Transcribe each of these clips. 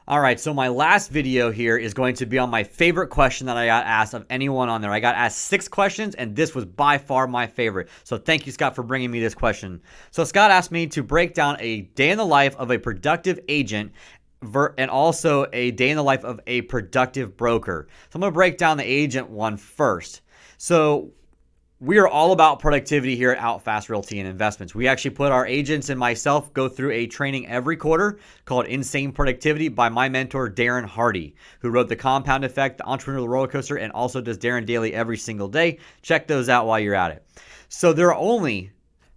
All right, so my last video here is going to be on my favorite question that I got asked of anyone on there. I got asked 6 questions, and this was by far my favorite. So thank you, Scott, for bringing me this question. So Scott asked me to break down a day in the life of a productive agent and also a day in the life of a productive broker. So I'm going to break down the agent one first. So we are all about productivity here at Out Fast Realty and Investments. We actually put our agents and myself go through a training every quarter called Insane Productivity by my mentor, Darren Hardy, who wrote The Compound Effect, The Entrepreneurial Roller Coaster, and also does Darren Daily every single day. Check those out while you're at it. So there are only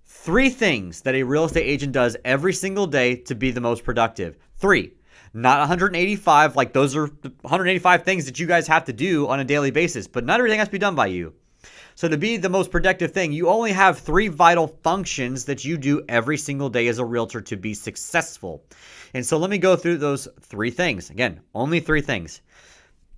3 things that a real estate agent does every single day to be the most productive. 3. Not 185, like those are 185 things that you guys have to do on a daily basis, but not everything has to be done by you. So to be the most productive thing, you only have 3 vital functions that you do every single day as a realtor to be successful. And so let me go through those 3 things. Again, only 3 things.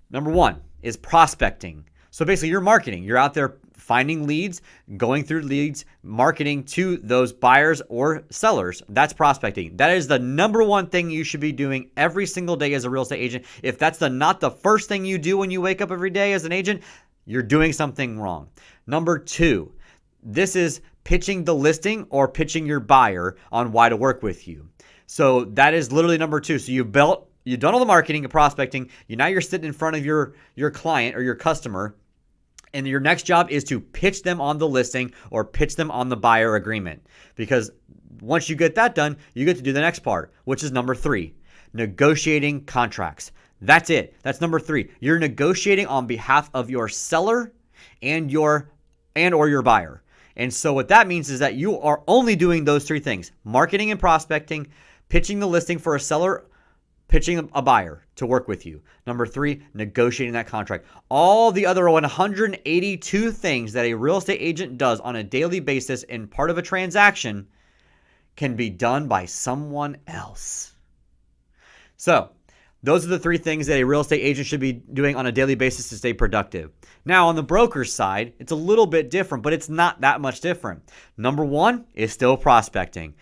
Number 1 is prospecting. So basically you're marketing. You're out there finding leads, going through leads, marketing to those buyers or sellers. That's prospecting. That is the number 1 thing you should be doing every single day as a real estate agent. If that's not the first thing you do when you wake up every day as an agent, you're doing something wrong. Number 2, this is pitching the listing or pitching your buyer on why to work with you. So that is literally number 2. So you've done all the marketing and prospecting. Now you're sitting in front of your client or your customer, and your next job is to pitch them on the listing or pitch them on the buyer agreement. Because once you get that done, you get to do the next part, which is number 3, negotiating contracts. That's it. That's number 3. You're negotiating on behalf of your seller and or your buyer. And so what that means is that you are only doing those 3 things: marketing and prospecting, pitching the listing for a seller, pitching a buyer to work with you. Number 3, negotiating that contract. All the other 182 things that a real estate agent does on a daily basis in part of a transaction can be done by someone else. So those are the 3 things that a real estate agent should be doing on a daily basis to stay productive. Now, on the broker's side, it's a little bit different, but it's not that much different. Number 1 is still prospecting.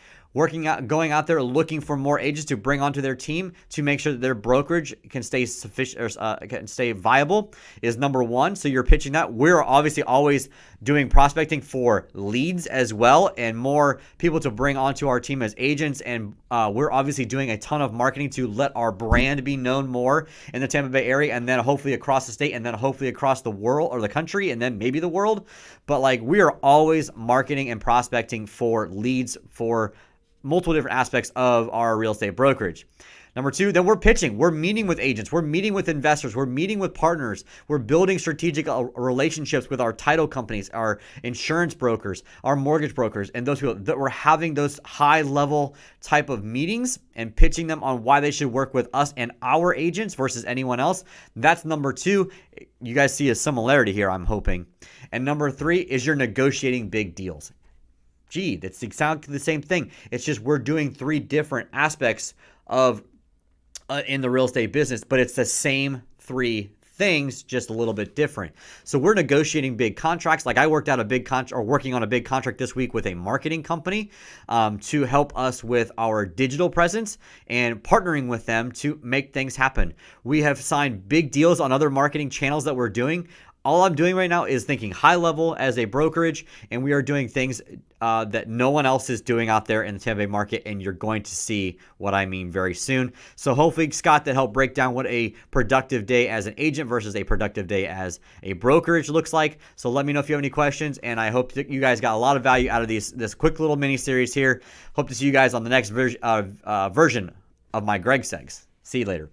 Going out there looking for more agents to bring onto their team to make sure that their brokerage can stay sufficient or can stay viable is number 1. So you're pitching that. We're obviously always doing prospecting for leads as well and more people to bring onto our team as agents. And we're obviously doing a ton of marketing to let our brand be known more in the Tampa Bay area, and then hopefully across the state, and then hopefully across the world or the country, and then maybe the world. But like, we are always marketing and prospecting for leads for multiple different aspects of our real estate brokerage. Number 2, then we're pitching. We're meeting with agents. We're meeting with investors. We're meeting with partners. We're building strategic relationships with our title companies, our insurance brokers, our mortgage brokers, and those people that we're having those high level type of meetings and pitching them on why they should work with us and our agents versus anyone else. That's number 2. You guys see a similarity here, I'm hoping. And number 3 is you're negotiating big deals. Gee, that's exactly the same thing. It's just we're doing 3 different aspects of in the real estate business, but it's the same 3 things, just a little bit different. So we're negotiating big contracts. Like I worked out a big contract, or working on a big contract this week with a marketing company to help us with our digital presence and partnering with them to make things happen. We have signed big deals on other marketing channels that we're doing. All I'm doing right now is thinking high level as a brokerage, and we are doing things that no one else is doing out there in the Tampa Bay market, and you're going to see what I mean very soon. So hopefully, Scott, that helped break down what a productive day as an agent versus a productive day as a brokerage looks like. So let me know if you have any questions, and I hope that you guys got a lot of value out of this quick little mini series here. Hope to see you guys on the next version of my Greg Segs. See you later.